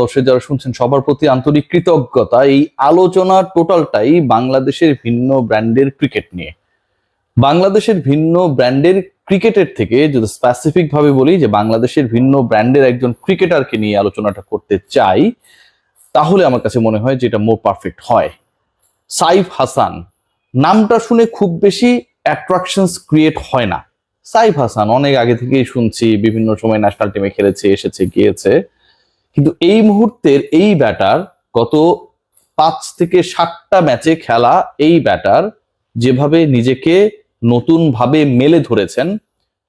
দর্শক যারা শুনছেন সবার প্রতি আন্তরিক কৃতজ্ঞতা। এই আলোচনা টোটালটাই বাংলাদেশের ভিন্ন ব্র্যান্ডের ক্রিকেট নিয়ে। বাংলাদেশের ভিন্ন ব্র্যান্ডের ক্রিকেটের থেকে যদি স্পেসিফিক ভাবে বলি যে বাংলাদেশের ভিন্ন ব্র্যান্ডের একজন ক্রিকেটারকে নিয়ে আলোচনাটা করতে চাই, তাহলে আমার কাছে মনে হয় যে এটা মোর পারফেক্ট হয়। সাইফ হাসান নামটা শুনে খুব বেশি অ্যাট্রাকশনস ক্রিয়েট হয় না। সাইফ হাসান অনেক আগে থেকেই শুনছি, বিভিন্ন সময় ন্যাশনাল টিমে খেলেছে, এসেছে গিয়েছে, কিন্তু এই মুহূর্তের এই ব্যাটার গত 5 থেকে 7টা ম্যাচে খেলা এই ব্যাটার যেভাবে নিজেকে নতুন ভাবে মেলে ধরেছেন,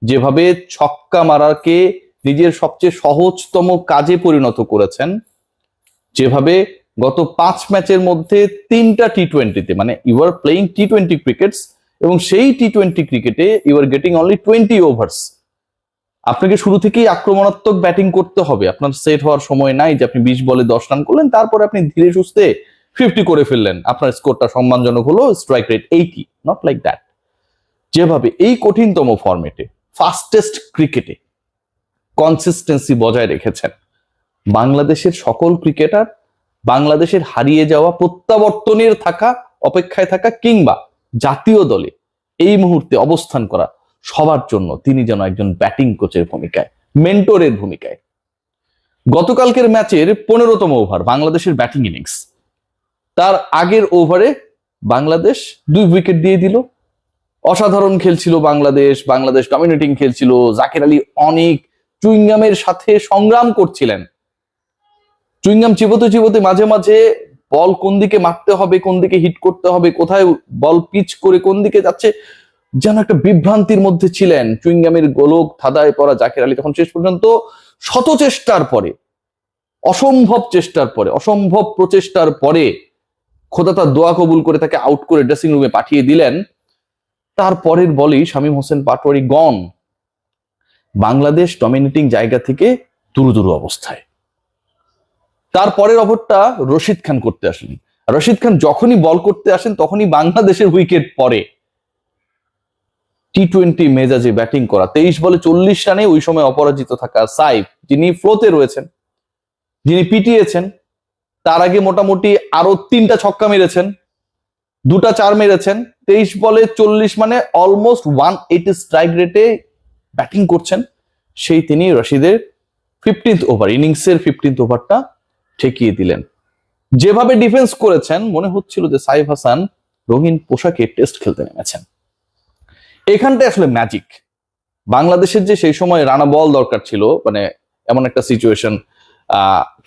যেভাবে ছক্কা মারাকে নিজের সবচেয়ে সহজতম কাজে পরিণত করেছেন, যেভাবে গত 5 ম্যাচের মধ্যে 3টা টি20তে, মানে you are playing T20 crickets, এবং সেই টি20 ক্রিকেটে you are getting only 20 overs. আপনাকে শুরু থেকেই আক্রমণাত্মক ব্যাটিং করতে হবে। আপনার সেট হওয়ার সময় নাই যে আপনি 20 বলে 10 রান করলেন, তারপরে আপনি ধীরে সুস্থে 50 করে ফেললেন, আপনার স্কোরটা সম্মানজনক হলো, strike rate 80, not like that. যেভাবে এই কঠিনতম ফরম্যাটে ফাস্টেস্ট ক্রিকেটে কনসিস্টেন্সি বজায় রেখেছেন, বাংলাদেশের সকল ক্রিকেটার, বাংলাদেশের হারিয়ে যাওয়া, প্রত্যাবর্তনের থাকা, অপেক্ষায় থাকা, কিংবা জাতীয় দলে এই মুহূর্তে অবস্থান করা সবার জন্য তিনি যেন একজন ব্যাটিং কোচের ভূমিকায়, মেন্টরের ভূমিকায়। গতকালকের ম্যাচের 15তম ওভার বাংলাদেশের ব্যাটিং ইনিংস, তার আগের ওভারে বাংলাদেশ 2 উইকেট দিয়ে দিল। অসাধারণ খেলছিল বাংলাদেশ, বাংলাদেশ ডমিনেটিং খেলছিল। জাকের আলী অনেক চুইংগামের সাথে সংগ্রাম করছিলেন, চুইংগাম চিবোতে চিবোতে মাঝে মাঝে বল কোন দিকে মারতে হবে, কোন দিকে হিট করতে হবে, কোথায় বল পিচ করে কোন দিকে যাচ্ছে, যেন একটা বিভ্রান্তির মধ্যে ছিলেন। চুইংগামের গোলক ধাঁধায় পড়া জাকের আলী তখন শেষ পর্যন্ত শত চেষ্টার পরে, অসম্ভব চেষ্টার পরে, অসম্ভব প্রচেষ্টার পরে খোদা তার দোয়া কবুল করে তাকে আউট করে ড্রেসিং রুমে পাঠিয়ে দিলেন। তারপরের বলেই শামীম হোসেন পাটোয়ারি গন। বাংলাদেশ ডমিনেটিং জায়গা থেকে দুরু অবস্থায়। তারপরের ওভারটা রশিদ খান করতে আসেন। রশিদ খান যখনই বল করতে আসেন তখনই বাংলাদেশের উইকেট পড়ে। টি20 মেজাজে ব্যাটিং করা, 23 বলে 40 রানে ওই সময় অপরাজিত থাকা সাইফ, যিনি ফ্লোতে রয়েছেন, যিনি পিটিয়েছেন, তার আগে মোটামুটি আরো 3টা ছক্কা মেরেছেন, 2টা 4 মেরেছেন, 23 বলে 40 মানে অলমোস্ট 180 স্ট্রাইক রেটে ব্যাটিং করছেন। সেই তিনি রশিদের 15th ওভার, ইনিংসের 15th ওভারটা ঠেকিয়ে দিলেন। যেভাবে ডিফেন্স করেছেন মনে হচ্ছিল যে সাইফ হাসান রঙিন পোশাকে টেস্ট খেলতে নেমেছেন। এখানটা আসলে ম্যাজিক। বাংলাদেশের যে সেই সময় রানা বল দরকার ছিল, মানে এমন একটা সিচুয়েশন,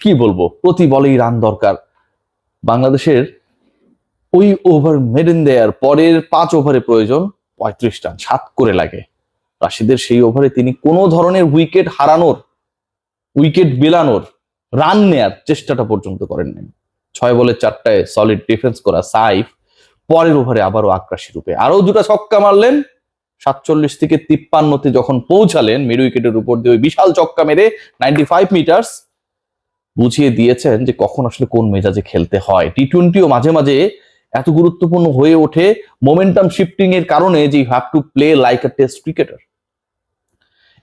কি বলবো, প্রতি বলেই রান দরকার। বাংলাদেশের ওই ওভার মেডেন দেয়ার পরের 5 ওভারে প্রয়োজন 35 রান, 7 করে লাগে। রাশিদের সেই ওভারে তিনি কোনো ধরনের উইকেট হারানোর, উইকেট বিলানোর, রান নেয়ার চেষ্টাটা পর্যন্ত করেন নাই। 6 বলে 4টায় সলিড ডিফেন্স করা সাইফ পরের ওভারে আবারও আক্রাসী রূপে আরো 2টা ছক্কা মারলেন। 47 থেকে 53তে যখন পৌঁছালেন, মিড উইকেটের উপর দিয়ে ওই বিশাল ছক্কা মেরে 95 মিটার্স বুঝিয়ে দিয়েছেন যে কখন আসলে কোন মেজাজে খেলতে হয়। টি20ও মাঝে মাঝে এত গুরুত্বপূর্ণ হয়ে ওঠে মোমেন্টাম শিফটিং এর কারণে, যে you have to play like a test cricketer.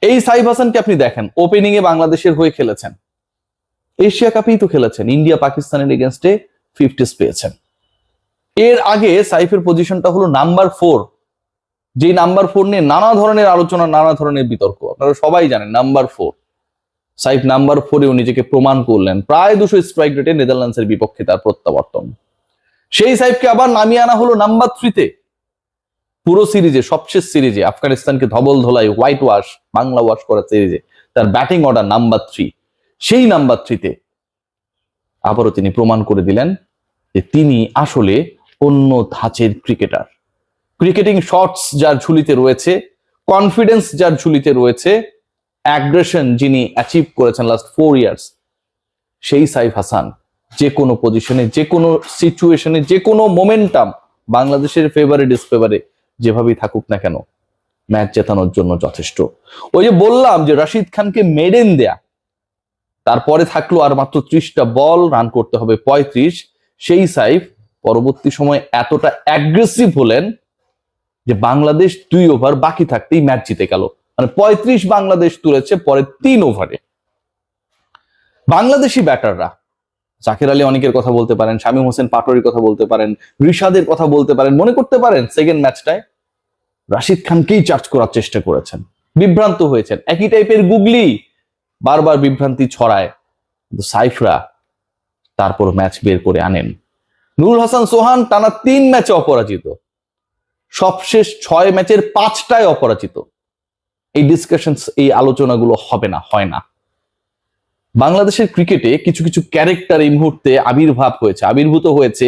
এই সাইফ হাসানকে আপনি দেখেন, ওপেনিং এ বাংলাদেশের হয়ে খেলেছেন, এশিয়া কাপেই তো খেলেছেন, ইন্ডিয়া পাকিস্তানের এগেনস্টে 50s পেয়েছেন। এর আগে সাইফের পজিশনটা হলো নাম্বার 4, যে নাম্বার 4 নিয়ে নানা ধরনের আলোচনা, নানা ধরনের বিতর্ক, আপনারা সবাই জানেন। নাম্বার 4 সাইফ নাম্বার 4এও নিজেকে প্রমাণ করলেন। প্রায় 200 স্ট্রাইক রেটে নেদারল্যান্ডসের বিপক্ষে তার প্রত্যাবর্তন। সেই সাইফকে আবার নামিয়ে আনা হলো নাম্বার 3তে। পুরো সিরিজে, সবশেষ সিরিজে আফগানিস্তানকে ধবল ধোলাই, হোয়াইট ওয়াশ, বাংলা ওয়াশ করা সিরিজে তার ব্যাটিং অর্ডার নাম্বার 3। সেই নাম্বার 3তে আবারও তিনি প্রমাণ করে দিলেন যে তিনি আসলে অন্য ধাঁচের ক্রিকেটার। ক্রিকেটিং শটস যার ঝুলিতে রয়েছে, কনফিডেন্স যার ঝুলিতে রয়েছে, অ্যাগ্রেশন যিনি অ্যাচিভ করেছেন লাস্ট 4 ইয়ার্স, সেই সাইফ হাসান যে কোনো পজিশনে, যে কোনো সিচুয়েশনে, যে কোনো মোমেন্টাম বাংলাদেশের ফেভারে ডিসফেভারে যেভাবেই থাকুক না কেন ম্যাচ জেতানোর জন্য যথেষ্ট। ওই যে বললাম যে রশিদ খানকে মেডেন দেয়া, তারপরে থাকলো আর মাত্র 30টা বল, রান করতে হবে 35। সেই সাইফ পরবর্তী সময় এতটা অ্যাগ্রেসিভ হলেন যে বাংলাদেশ 2 ওভার বাকি থাকতেই ম্যাচ জিতে গেল। মানে 35 বাংলাদেশ তুলেছে পরে 3 ওভারে। বাংলাদেশি ব্যাটাররা, জাকির আলী অনেকের কথা বলতে পারেন, শামীম হোসেন পাটোয়ারির কথা বলতে পারেন, রিশাদের কথা বলতে পারেন, মনে করতে পারেন সেকেন্ড ম্যাচটায় রাশিদ খানকেই চার্জ করার চেষ্টা করেছেন, বিভ্রান্ত হয়েছেন। একই টাইপের গুগলি বারবার বিভ্রান্তি ছড়ায়, কিন্তু সাইফরা তারপর ম্যাচ বের করে আনেন। নুরুল হাসান সোহান টানা 3 ম্যাচে অপরাজিত, সবশেষ 6 ম্যাচের 5টায় অপরাজিত। এই ডিসকাশন, এই আলোচনাগুলো হবে না, হয় না। বাংলাদেশের ক্রিকেটে কিছু কিছু ক্যারেক্টার এই মুহূর্তে আবির্ভূত হয়েছে,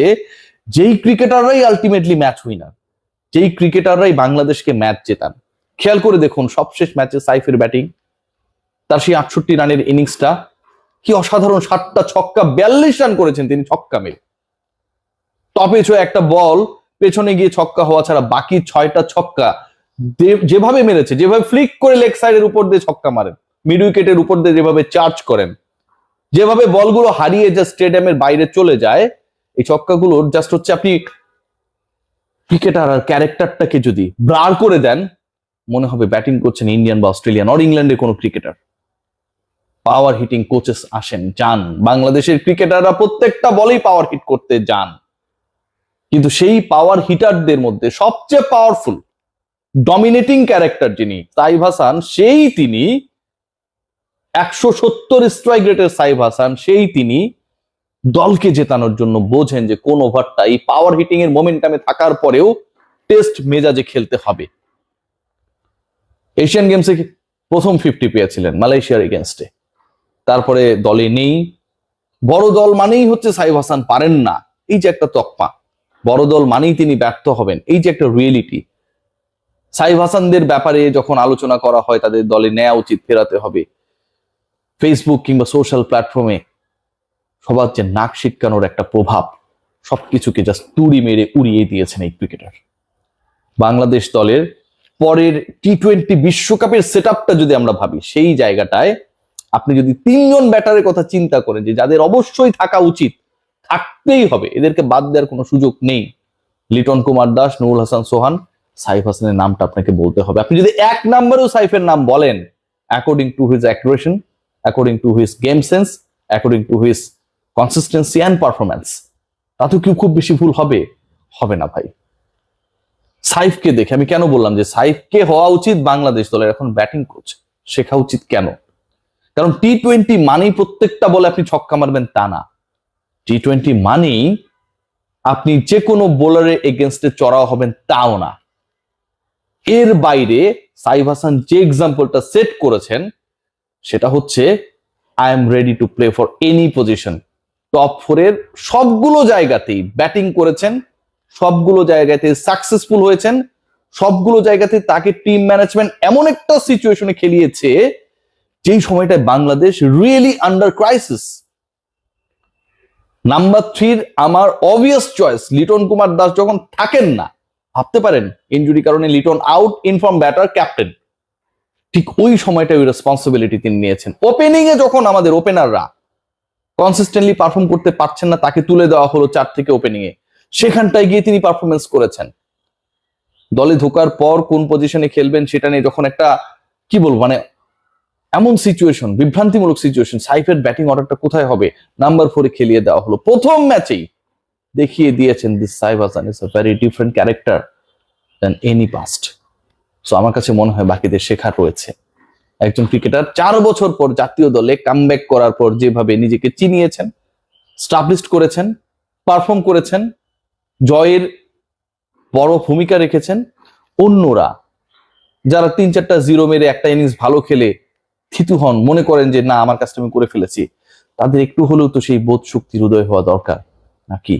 যেই ক্রিকেটাররাই আলটিমেটলি ম্যাচ উইনার, যেই ক্রিকেটাররাই বাংলাদেশকে ম্যাচ জেতান। খেয়াল করে দেখুন সবশেষ ম্যাচে সাইফের ব্যাটিং, তার সেই 68 রানের ইনিংসটা কি অসাধারণ! 7টা ছক্কা, 42 রান করেছেন তিনি ছক্কা মেরে। টপে ছয় একটা বল পেছনে গিয়ে ছক্কা হওয়া ছাড়া বাকি 6টা ছক্কা যেভাবে মেরেছে, যেভাবে ফ্লিক করে লেগ সাইডের উপর দিয়ে ছক্কা মারেন, মিড উইকেটের উপর দিয়ে যেভাবে চার্জ করেন, যেভাবে বলগুলো হারিয়ে যা স্টেডিয়ামের বাইরে চলে যায়, এই ছক্কাগুলোর জাস্ট হচ্ছে আপনি ক্রিকেটার আর ক্যারেক্টারটাকে যদি ব্লার করে দেন, মনে হবে ব্যাটিং করছেন ইন্ডিয়ান বা অস্ট্রেলিয়ান অর ইংল্যান্ডের কোনো ক্রিকেটার। পাওয়ার হিটিং কোচেস আসেন যান, বাংলাদেশের ক্রিকেটাররা প্রত্যেকটা বলেই পাওয়ার হিট করতে যান, কিন্তু সেই পাওয়ার হিটারদের মধ্যে সবচেয়ে পাওয়ারফুল ডমিনেটিং ক্যারেক্টার যিনি সাইফ হাসান, সেই তিনি 170 স্ট্রাইক রেটের সাইফ হাসান, সেই তিনি দলকে জেতানোর জন্য বোঝেন যে কোন ওভারটা এই পাওয়ার হিটিং এর মোমেন্টামে থাকার পরেও টেস্ট মেজাজে খেলতে হবে। এশিয়ান গেমসে প্রথম 50 পেয়েছিলেন মালয়েশিয়ার এগেনস্টে, তারপরে দলে নেই। বড় দল মানেই হচ্ছে সাইফ হাসান পারেন না, এই যে একটা তকমা, বড় দল মানেই তিনি ব্যর্থ হবেন, এই যে একটা রিয়েলিটি। সাইফ হাসানদের ব্যাপারে যখন আলোচনা করা হয়, তাদের দলে নেওয়া উচিত, ফেরাতে হবে, ফেসবুক কিংবা সোশ্যাল প্ল্যাটফর্মে সবার যে নাক শিটকানোর একটা প্রভাব, সবকিছুকে জাস্ট তুড়ি মেরে উড়িয়ে দিয়েছেন এই ক্রিকেটার। বাংলাদেশ দলের পরের টি-20 বিশ্বকাপের সেটআপটা যদি আমরা ভাবি, সেই জায়গাটায় আপনি যদি 3 জন ব্যাটারের কথা চিন্তা করেন, যে যাদের অবশ্যই থাকা উচিত, থাকতেই হবে, এদেরকে বাদ দেওয়ার কোনো সুযোগ নেই। লিটন কুমার দাস, নুরুল হাসান সোহান, সাইফ হাসানের নামটা আপনাকে বলতে হবে। আপনি যদি 1 নম্বরেও সাইফের নাম বলেন, according to his accuracy, according to his game sense, according to his consistency and performance, তাতে কি খুব বেশি ভুল হবে? হবে না ভাই। সাইফকে দেখে আমি কেন বললাম যে সাইফকে হওয়া উচিত বাংলাদেশ দলের এখন ব্যাটিং কোচ, শেখা উচিত। কেন? কারণ টি-20 মানেই প্রত্যেকটা বলে আপনি ছক্কা মারবেন তা না। টি-20 মানেই আপনি যে কোনো বোলারের এগেনস্টে চড়াও হবেন তাও না। এর বাইরে সাইফ হাসান যে এক্সাম্পলটা সেট করেছেন, সেটা হচ্ছে I am ready to play for any position. Top 4 এর সবগুলো জায়গাতেই ব্যাটিং করেছেন, সবগুলো জায়গাতে সাকসেসফুল হয়েছেন, সবগুলো জায়গাতে তাকে টিম ম্যানেজমেন্ট এমন একটা সিচুয়েশনে খেলিয়েছে যেই সময়টায় Bangladesh really under crisis. Number 3 আমার অবভিয়াস চয়েস লিটন কুমার দাস যখন থাকেন না, ভাবতে পারেন ইনজুরি কারণে Liton out, inform batter, captain, ঠিক ওই সময়টা ওই রেসপন্সিবিলিটি তিনি নিয়েছেন। ওপেনিং এ যখন আমাদের ওপেনাররা কনসিস্টেন্টলি পারফর্ম করতে পারছেন না, তাকে তুলে দেওয়া হলো 4 থেকে ওপেনিং এ, সেখানটায় গিয়ে তিনি পারফরমেন্স করেছেন। দলে ঢোকার পর কোন পজিশনে খেলবেন সেটা নিয়ে যখন একটা কি বলবো, মানে এমন সিচুয়েশন, বিভ্রান্তিমূলক সিচুয়েশন, সাইফের ব্যাটিং অর্ডারটা কোথায় হবে, নাম্বার 4 এ খেলিয়ে দেওয়া হলো। প্রথম ম্যাচেই দেখিয়ে দিয়েছেন this Saif Hasan is a very different character than any past. So আমার কাছে মনে হয় বাকিদের শেখার রয়েছে। একজন ক্রিকেটার 4 বছর পর জাতীয় দলে কামব্যাক করার পর যেভাবে নিজেকে চিনিয়েছেন, স্টাবলিশড করেছেন, পারফর্ম করেছেন, জয়ের বড় ভূমিকা রেখেছেন, অন্যরা যারা 3-4টা জিরো মেরে একটা ইনিংস ভালো খেলে থিতু হন, মনে করেন যে না আমার কাজটা আমি করে ফেলেছি, তাদের একটু হলেও তো সেই বোধ শক্তির উদয় হওয়া দরকার নাকি?